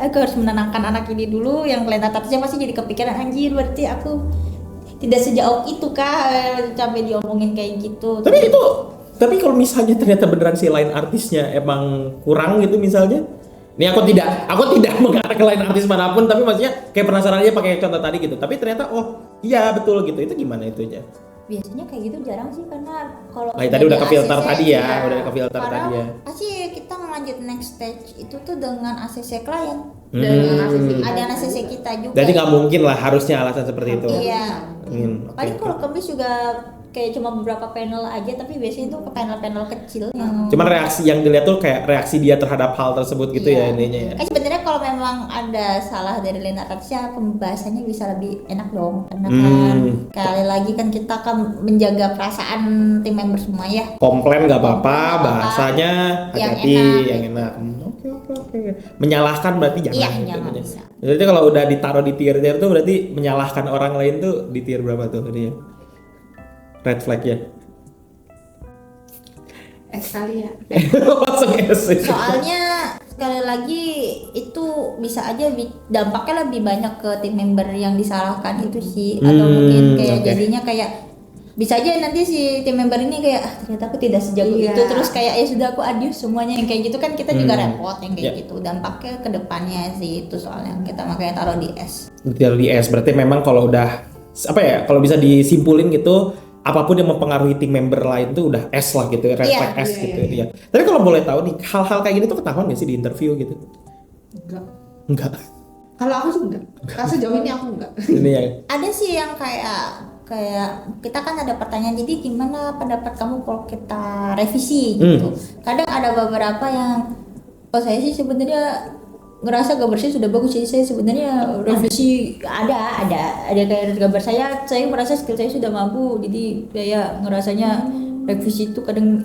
aku harus menenangkan anak ini dulu, yang line atasnya pasti jadi kepikiran anjir berarti aku tidak sejauh itu kah sampai diomongin kayak gitu. Tapi kalau misalnya ternyata beneran si line artisnya emang kurang gitu misalnya, ini aku tidak mengarah ke line artis manapun, tapi maksudnya kayak penasaran aja pakai contoh tadi gitu. Tapi ternyata iya betul gitu. Itu gimana itunya? Biasanya kayak gitu jarang sih, karena kalau tadi udah ke filter tadi ya, udah ke filter karena tadi ya. pasti kita melanjut next stage itu tuh dengan ACC klien. Ada ACC kita juga. Jadi nggak mungkin lah harusnya alasan seperti itu. Iya. Paling Okay. kalau kebis juga kayak cuma beberapa panel aja, tapi biasanya itu ke panel-panel kecil yang Cuman reaksi yang dilihat tuh kayak reaksi dia terhadap hal tersebut gitu ya ininya ya. Sebenarnya kalau memang ada salah dari line atasnya, pembahasannya bisa lebih enak dong, karena kan kali lagi kan kita kan menjaga perasaan tim member semua ya. Komplain nggak apa-apa, bahasanya hati-hati yang enak. Oke. Menyalahkan berarti jangan. Iya, jangan bisa. Jadi kalau udah ditaruh di tier-tier tuh berarti menyalahkan orang lain tuh di tier berapa tuh ini ya? Red flag ya. Kali ya. Langsung S. Soalnya sekali lagi itu bisa aja dampaknya lebih banyak ke tim member yang disalahkan itu sih, atau mungkin kayak jadinya kayak bisa aja nanti si tim member ini kayak ternyata aku tidak sejago itu, terus kayak ya sudah aku adius semuanya, yang kayak gitu kan kita juga repot yang kayak gitu. Dampaknya ke depannya sih itu soalnya kita makanya taruh di S. Taruh di S berarti memang kalau udah kalau bisa disimpulin gitu, apapun yang mempengaruhi tim member lain tuh udah S lah gitu, red flag S gitu ya. Tapi kalau boleh tahu nih, hal-hal kayak gini tuh ketahuan nggak sih di interview gitu? Enggak. Kalau aku sih enggak. Karena sejauh ini aku enggak. Ini ya. Ada sih yang kayak kita kan ada pertanyaan, jadi gimana pendapat kamu kalau kita revisi gitu. Kadang ada beberapa yang saya sih sebenarnya ngerasa gambar saya sudah bagus, jadi saya sebenarnya revisi ada kayak gambar saya merasa skill saya sudah mampu, jadi saya ngerasanya revisi itu kadang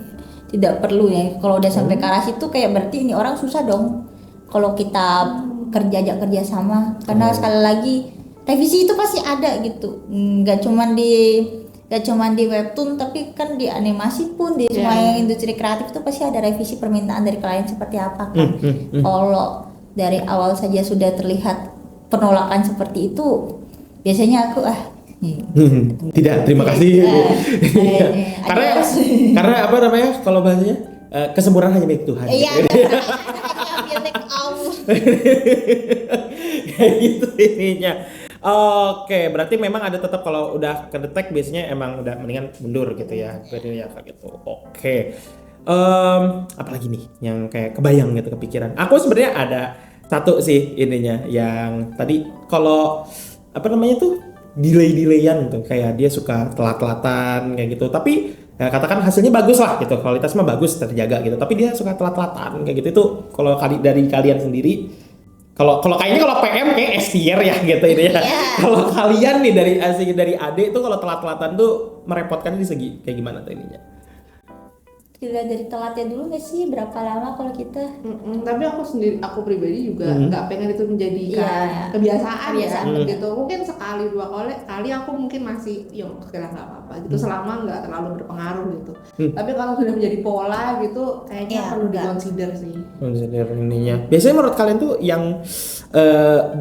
tidak perlu ya. Kalau udah sampai ke arah situ kayak berarti ini orang susah dong kalau kita kerja sama, karena sekali lagi revisi itu pasti ada gitu, nggak cuman di webtoon, tapi kan di animasi pun di semua yang industri kreatif itu pasti ada revisi permintaan dari klien seperti apa kan. Kalau dari awal saja sudah terlihat penolakan seperti itu, biasanya aku tidak, terima kasih. Karena apa namanya kalau bahasanya kesempurnaan hanya milik Tuhan. Iya. Milik Allah. Kayak gitu ininya. Oke, berarti memang ada tetap kalau udah kedetek biasanya emang udah mendingan mundur gitu ya. Berarti ya kayak gitu. Oke. Apalagi nih yang kayak kebayang gitu kepikiran. Aku sebenarnya ada satu sih ininya yang tadi kalau apa namanya tuh delay-delayan tuh, kayak dia suka telat-telatan kayak gitu. Tapi katakan hasilnya bagus lah gitu, kualitas mah bagus terjaga gitu. Tapi dia suka telat-telatan kayak gitu. Itu kalau dari kalian sendiri, kalau kayaknya kalau PM kayak S tier ya gitu ini ya. Kalau kalian nih dari Ade itu kalau telat-telatan tuh merepotkan di segi kayak gimana tuh ininya? dilihat dari telatnya dulu nggak sih berapa lama kalau kita. Tapi aku pribadi juga nggak pengen itu menjadikan kebiasaan ya gitu. Mungkin sekali 2 kali aku mungkin masih kira nggak apa-apa gitu, selama nggak terlalu berpengaruh gitu. Tapi kalau sudah menjadi pola gitu kayaknya perlu dikonsider sih. Konsider ininya. Biasanya menurut kalian tuh yang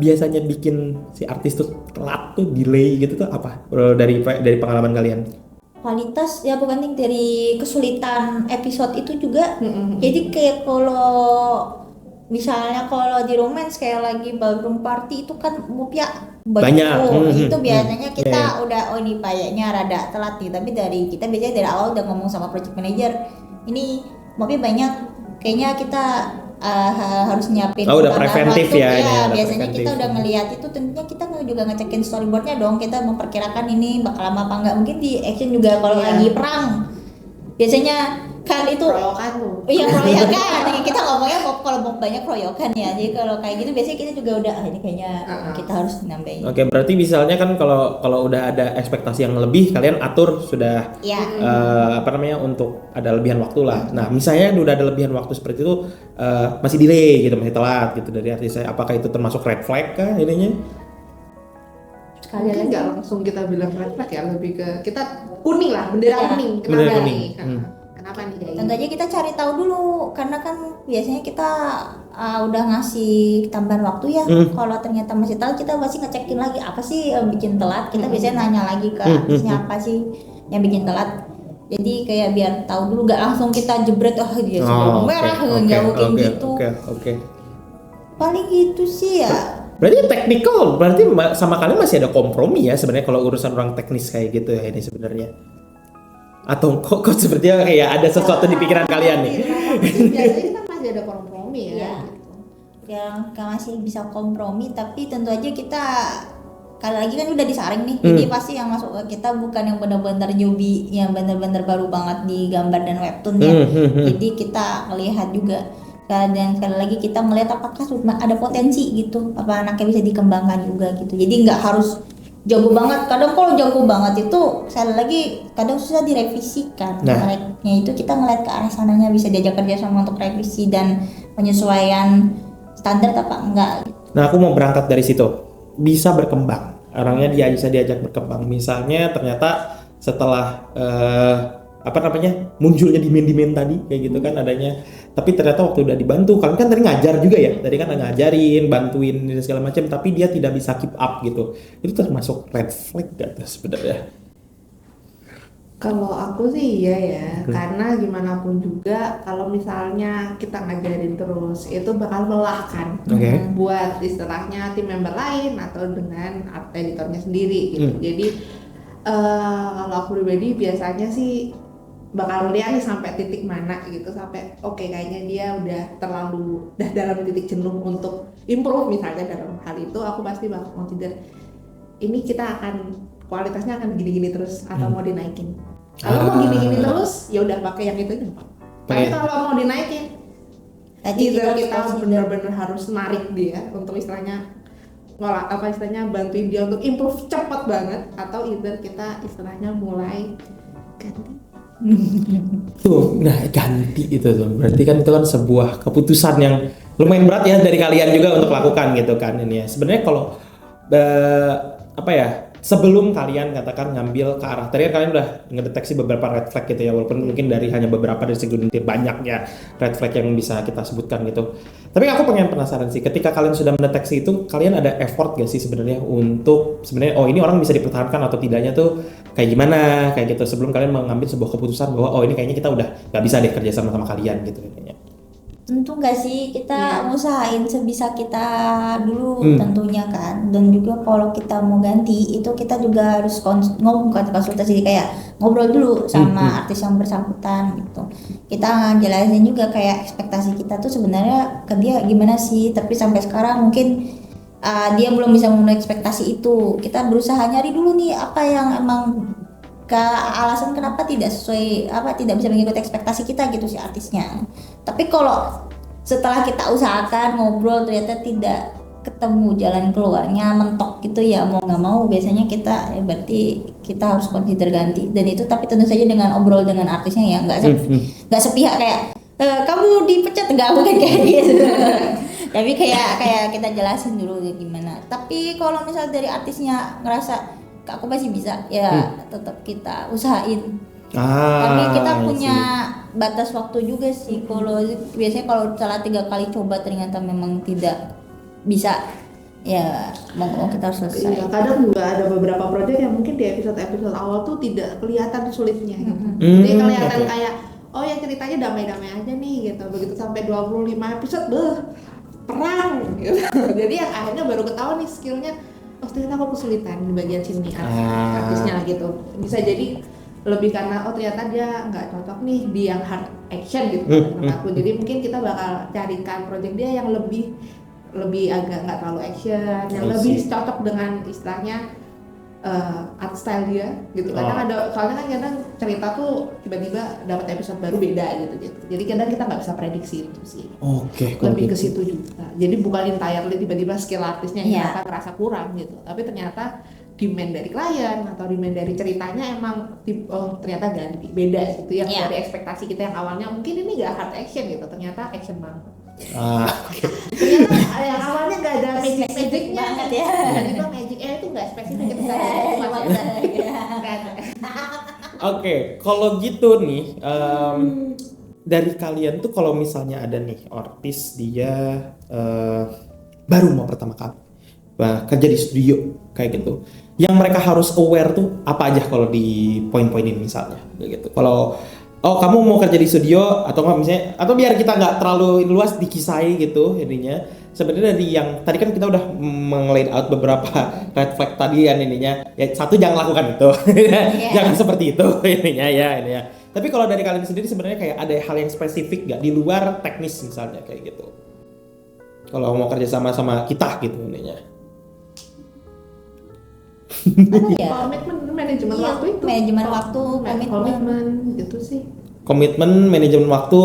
biasanya bikin si artis tuh telat tuh delay gitu tuh apa? Dari pengalaman kalian? Kualitas ya bukan dari kesulitan episode itu juga. Jadi kayak kalau misalnya kalau di romance kayak lagi ballroom party itu kan move-nya banyak. Itu biasanya kita udah ini kayaknya rada telat nih, tapi dari kita biasanya dari awal udah ngomong sama project manager, ini move-nya banyak, kayaknya kita harus nyiapin udah preventif waktu. ya Biasanya preventif. kita udah ngelihat itu, tentunya kita juga ngecekin storyboardnya dong, kita memperkirakan ini bakal lama apa enggak. Mungkin di action juga kalau lagi perang biasanya kan itu keroyokan tuh. Iya keroyokan. Kita ngomongnya kalau mau banyak keroyokan ya. Jadi kalau kayak gitu biasanya kita juga udah ini kayaknya kita harus nambahin. Oke, berarti misalnya kan kalau udah ada ekspektasi yang lebih, kalian atur sudah untuk ada lebihan waktu lah. Nah, misalnya udah ada lebihan waktu seperti itu masih delay gitu, masih telat gitu dari artis saya. Apakah itu termasuk red flag kah ininya? Mungkin nggak langsung kita bilang red flag ya, lebih ke kita kuning lah, bendera kuning. Kenapa nih? Kenapa nih kayak Tentu aja kita cari tahu dulu, karena kan biasanya kita udah ngasih tambahan waktu ya. Kalau ternyata masih telat, kita pasti ngecekin lagi apa sih yang bikin telat. Kita biasanya nanya lagi ke artisnya apa sih yang bikin telat. Jadi kayak biar tahu dulu, nggak langsung kita jebret dia sudah merah, nggak mungkin gitu. Oke. Paling gitu sih ya. Berarti technical, berarti sama kalian masih ada kompromi ya sebenarnya kalau urusan orang teknis kayak gitu ya ini sebenarnya. Atau kok sepertinya kayak ada sesuatu di pikiran kalian nih. Biasanya kita masih ada kompromi ya. Yang masih bisa kompromi, tapi tentu aja kita kali lagi kan udah disaring nih. Jadi pasti yang masuk ke kita bukan yang benar-benar newbie, yang benar-benar baru banget di gambar dan webtoon ya. Jadi kita melihat juga. Dan sekali lagi kita melihat apakah ada potensi gitu, apa anaknya bisa dikembangkan juga gitu. Jadi nggak harus jago banget. Kadang kalau jago banget itu sekali lagi kadang susah direvisikan. Nah itu kita ngeliat ke arah sananya, bisa diajak kerja sama untuk revisi dan penyesuaian standar apa enggak. Nah aku mau berangkat dari situ, bisa berkembang orangnya, dia bisa diajak berkembang. Misalnya ternyata setelah munculnya demand tadi kayak gitu kan adanya, tapi ternyata waktu udah dibantu, kalian kan tadi ngajar juga ya, tadi kan ngajarin, bantuin dan segala macam, tapi dia tidak bisa keep up gitu, itu termasuk red flag gak sebenarnya? Kalau aku sih iya ya, karena gimana pun juga kalau misalnya kita ngajarin terus itu bakal melelahkan buat istilahnya tim member lain atau dengan art editornya sendiri gitu. Jadi kalau aku pribadi biasanya sih bakal melihat nih sampai titik mana gitu, sampai kayaknya dia udah dalam titik jenuh untuk improve misalnya dalam hal itu, aku pasti bakal consider ini kita akan kualitasnya akan gini-gini terus atau mau dinaikin. Kalau mau gini-gini terus ya udah pakai yang itu aja. Tapi kalau mau dinaikin either kita benar-benar harus narik dia untuk istilahnya bantuin dia untuk improve cepat banget, atau either kita istilahnya mulai ganti. Ganti itu tuh. Berarti kan itu kan sebuah keputusan yang lumayan berat ya dari kalian juga untuk lakukan gitu kan ini ya. Sebenarnya kalau sebelum kalian katakan ngambil ke arah, tadi kalian udah ngedeteksi beberapa red flag gitu ya, walaupun mungkin dari hanya beberapa dari segelintir banyaknya red flag yang bisa kita sebutkan gitu. Tapi aku pengen penasaran sih, ketika kalian sudah mendeteksi itu, kalian ada effort gak sih sebenarnya untuk sebenarnya ini orang bisa dipertahankan atau tidaknya tuh kayak gimana kayak gitu, sebelum kalian mengambil sebuah keputusan bahwa ini kayaknya kita udah gak bisa deh kerja sama ngalian gitu kayaknya. Tentu nggak sih, kita usahain sebisa kita dulu tentunya kan. Dan juga kalau kita mau ganti itu kita juga harus konsultasi, kayak ngobrol dulu sama artis yang bersangkutan gitu. Kita jelasin juga kayak ekspektasi kita tuh sebenarnya ke dia gimana sih, tapi sampai sekarang mungkin dia belum bisa memenuhi ekspektasi itu. Kita berusaha nyari dulu nih apa yang emang alasan kenapa tidak sesuai, tidak bisa mengikuti ekspektasi kita gitu si artisnya. Tapi kalau setelah kita usahakan ngobrol ternyata tidak ketemu jalan keluarnya mentok gitu ya mau nggak mau biasanya kita ya berarti kita harus consider ganti, dan itu tapi tentu saja dengan obrol dengan artisnya ya, nggak sepihak kayak kamu dipecat, nggak mungkin kayak gitu. Tapi kayak kita jelasin dulu gimana. Tapi kalau misal dari artisnya ngerasa aku masih bisa ya tetap kita usahain. Tapi kita punya batas waktu juga sih. Kalau biasanya kalau salah 3 kali coba ternyata memang tidak bisa, ya mau kita harus selesai. Iya, kadang juga ada beberapa proyek yang mungkin di episode awal tuh tidak kelihatan sulitnya gitu. Jadi kelihatan kayak oh ya ceritanya damai-damai aja nih gitu. Begitu sampai 25 episode perang gitu. Jadi yang akhirnya baru ketahuan nih skillnya, oh ternyata aku kesulitan di bagian sini artisnya gitu. Bisa jadi lebih karena oh ternyata dia nggak cocok nih di yang hard action gitu menurut aku. Jadi mungkin kita bakal carikan project dia yang lebih agak nggak terlalu action, yang lebih cocok dengan istilahnya art style dia gitu. Kadang ada soalnya kan kadang cerita tuh tiba-tiba dapat episode baru beda gitu. Jadi kadang kita nggak bisa prediksi itu sih. Lebih ke situ juga. Jadi bukan entirely tiba-tiba skill artisnya yang kita ngerasa kurang gitu. Tapi ternyata demand dari klien atau demand dari ceritanya emang ternyata ganti beda gitu yang dari ekspektasi kita yang awalnya mungkin ini nggak hard action gitu, ternyata action banget. Ternyata yang awalnya nggak ada magicnya banget ya. Tiba-tiba magic itu nggak spesifik gitu. Kalau gitu nih dari kalian tuh kalau misalnya ada nih artis dia baru mau pertama kali kerja di studio kayak gitu, yang mereka harus aware tuh apa aja kalau di poin-poin ini misalnya gitu. Kalau kamu mau kerja di studio atau nggak misalnya, atau biar kita nggak terlalu luas dikisai gitu ininya. Sebenarnya dari yang tadi kan kita udah meng-lay out beberapa red flag tadi kan ininya. Ya satu, jangan lakukan itu. Jangan seperti itu ininya ya. Tapi kalau dari kalian sendiri sebenarnya kayak ada hal yang spesifik nggak di luar teknis misalnya kayak gitu. Kalau mau kerja sama kita gitu ininya. Komitmen manajemen waktu itu. Komitmen gitu sih. Komitmen, manajemen waktu,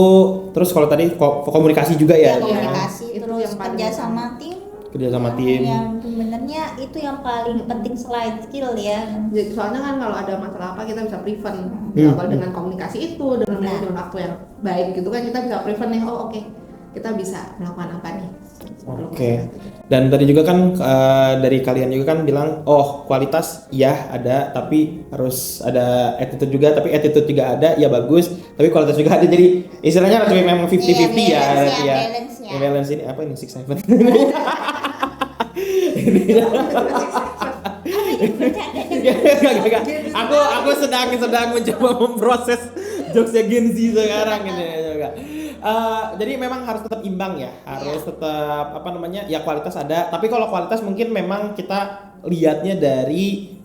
terus kalau tadi komunikasi juga ya. Komunikasi, itu terus yang paling kerja sama tim. Yang sebenarnya itu yang paling penting selain skill ya. Jadi, soalnya kan kalau ada masalah apa kita bisa prevent. Kalau dengan komunikasi itu, dengan manajemen waktu yang baik gitu kan kita bisa prevent nih. Oke. Kita bisa melakukan apa nih? Dan tadi juga kan dari kalian juga kan bilang kualitas ya ada, tapi harus ada attitude juga, tapi attitude juga ada ya bagus, tapi kualitas juga ada, jadi istilahnya memang 50-50 ya. Balance ini apa ini 6-7 Aku sedang mencoba memproses jokesnya Gen Z sekarang ini juga. Jadi memang harus tetap imbang ya, harus tetap ya kualitas ada. Tapi kalau kualitas mungkin memang kita lihatnya dari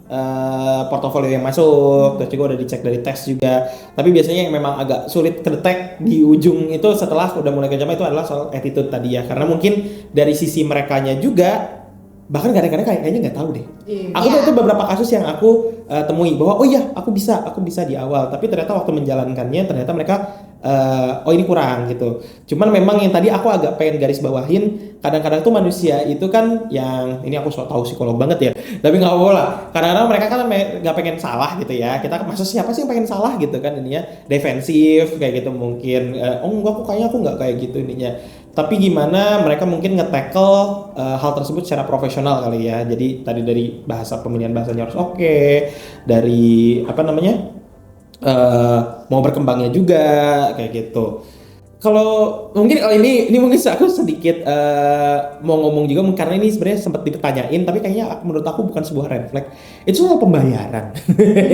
portofolio yang masuk, terus juga udah dicek dari tes juga. Tapi biasanya yang memang agak sulit kedetek di ujung itu setelah udah mulai kerjasama itu adalah soal attitude tadi ya. Karena mungkin dari sisi merekanya juga bahkan kadang-kadang kayaknya nggak tahu deh. Aku tuh itu beberapa kasus yang aku temui bahwa aku bisa di awal, tapi ternyata waktu menjalankannya ternyata mereka ini kurang gitu. Cuman memang yang tadi aku agak pengen garis bawahin, kadang-kadang tuh manusia itu kan yang ini aku so tahu psikolog banget ya, tapi nggak apa-apa lah. Kadang-kadang mereka kan nggak pengen salah gitu ya. Kita masa siapa sih yang pengen salah gitu kan ininya, defensif kayak gitu mungkin. Aku nggak kayak gitu ininya. Tapi gimana mereka mungkin nge-tackle hal tersebut secara profesional kali ya. Jadi tadi dari pemilihan bahasanya harus dari mau berkembangnya juga kayak gitu. Kalau ini mungkin aku sedikit mau ngomong juga karena ini sebenarnya sempat ditanyain, tapi kayaknya menurut aku bukan sebuah red flag. Itu soal pembayaran.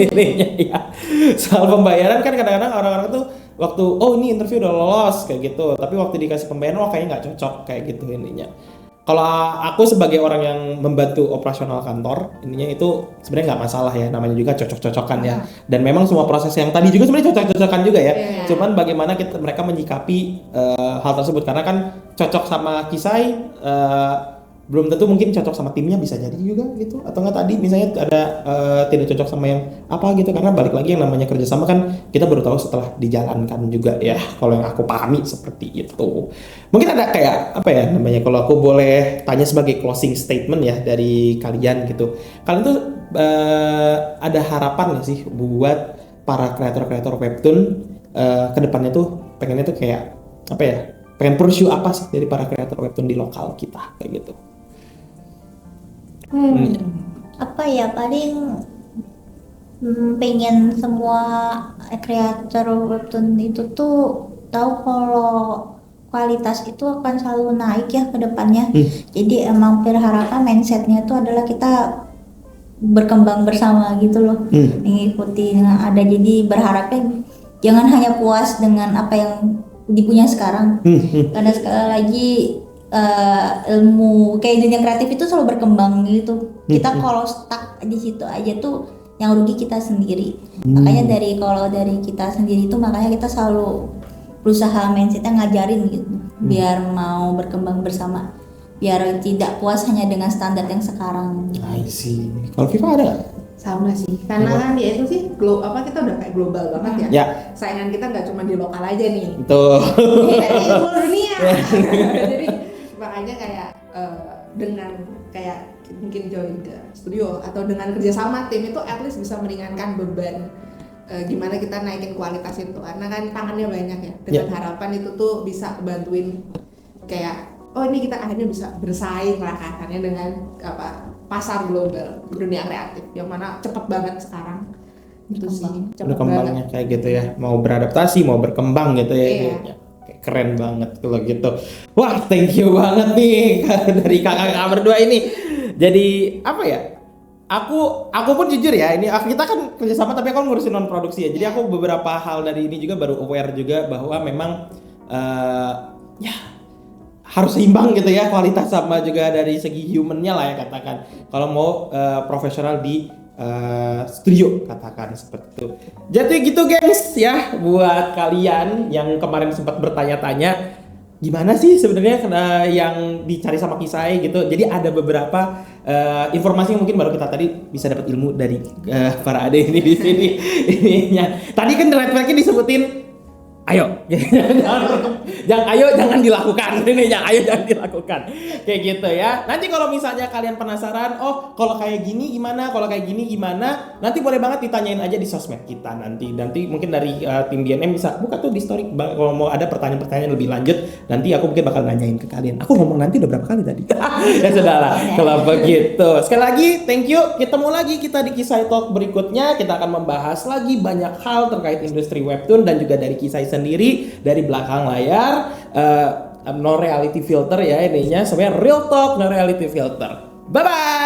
Ininya ya. Soal pembayaran kan kadang-kadang orang-orang tuh waktu ini interview udah lolos kayak gitu, tapi waktu dikasih pembayaran kayaknya nggak cocok kayak gitu ininya. Kalau aku sebagai orang yang membantu operasional kantor, ininya itu sebenarnya nggak masalah ya, namanya juga cocok-cocokan ya. Dan memang semua proses yang tadi juga sebenarnya cocok-cocokan juga ya. Cuman bagaimana mereka menyikapi hal tersebut, karena kan cocok sama Kisai belum tentu mungkin cocok sama timnya, bisa jadi juga gitu, atau enggak tadi misalnya ada tidak cocok sama yang apa gitu, karena balik lagi yang namanya kerjasama kan kita baru tahu setelah dijalankan juga ya, kalau yang aku pahami seperti itu. Mungkin ada kayak apa ya namanya, kalau aku boleh tanya sebagai closing statement ya dari kalian gitu, kalian tuh ada harapan nggak sih buat para kreator-kreator webtoon kedepannya tuh pengennya tuh kayak apa ya, pengen pursue apa sih dari para kreator webtoon di lokal kita kayak gitu? Apa ya, paling pengen semua kreator webtoon itu tuh tahu kalau kualitas itu akan selalu naik ya ke depannya. Jadi emang berharapnya mindsetnya itu adalah kita berkembang bersama gitu loh, mengikuti yang ada. Jadi berharapnya jangan hanya puas dengan apa yang dipunya sekarang, karena sekali lagi ilmu kayak dunia kreatif itu selalu berkembang gitu. Kita kalau stuck di situ aja tuh yang rugi kita sendiri. Makanya kalau dari kita sendiri itu makanya kita selalu berusaha mindsetnya ngajarin gitu, biar mau berkembang bersama, biar tidak puas hanya dengan standar yang sekarang. I see. Kalau Viva ada nggak? Sama sih, karena kan ya itu sih kita udah kayak global banget ya. Ya. Saingan kita nggak cuma di lokal aja nih. Betul. Iya, di seluruh dunia. Jadi makanya kayak dengan kayak mungkin join ke studio atau dengan kerjasama tim itu at least bisa meringankan beban gimana kita naikin kualitas itu, karena kan tangannya banyak ya. Dengan harapan itu tuh bisa bantuin kayak ini kita akhirnya bisa bersaing lah kasarnya dengan pasar global dunia kreatif yang mana cepet banget sekarang. Itu sih Berkembangnya kayak gitu ya, mau beradaptasi mau berkembang gitu ya. Iya. Keren banget kalau gitu. Wah, thank you banget nih dari kakak-kakak berdua ini. Jadi apa ya? Aku pun jujur ya, ini kita kan kerjasama tapi aku ngurusin non produksi ya. Jadi aku beberapa hal dari ini juga baru aware juga bahwa memang harus seimbang gitu ya, kualitas sama juga dari segi humannya lah ya katakan. Kalau mau profesional di studio katakan seperti itu. Jadi gitu guys ya, buat kalian yang kemarin sempat bertanya-tanya gimana sih sebenarnya yang dicari sama Kisai gitu. Jadi ada beberapa informasi yang mungkin baru kita tadi bisa dapat ilmu dari para ade ini di sini. Tadi kan red flag-nya disebutin ayo jangan dilakukan ini, jangan dilakukan kayak gitu ya. Nanti kalau misalnya kalian penasaran, kalau kayak gini gimana, kalau kayak gini gimana, nanti boleh banget ditanyain aja di sosmed kita nanti mungkin dari tim BNM bisa buka tuh di story kalau mau ada pertanyaan-pertanyaan lebih lanjut, nanti aku mungkin bakal nanyain ke kalian. Aku ngomong nanti udah berapa kali tadi. Ya sudahlah kalau begitu. Sekali lagi thank you, ketemu lagi kita di Kisai Talk berikutnya. Kita akan membahas lagi banyak hal terkait industri webtoon dan juga dari Kisai sendiri dari belakang layar, no reality filter ya ininya, sebenarnya real talk no reality filter. Bye bye.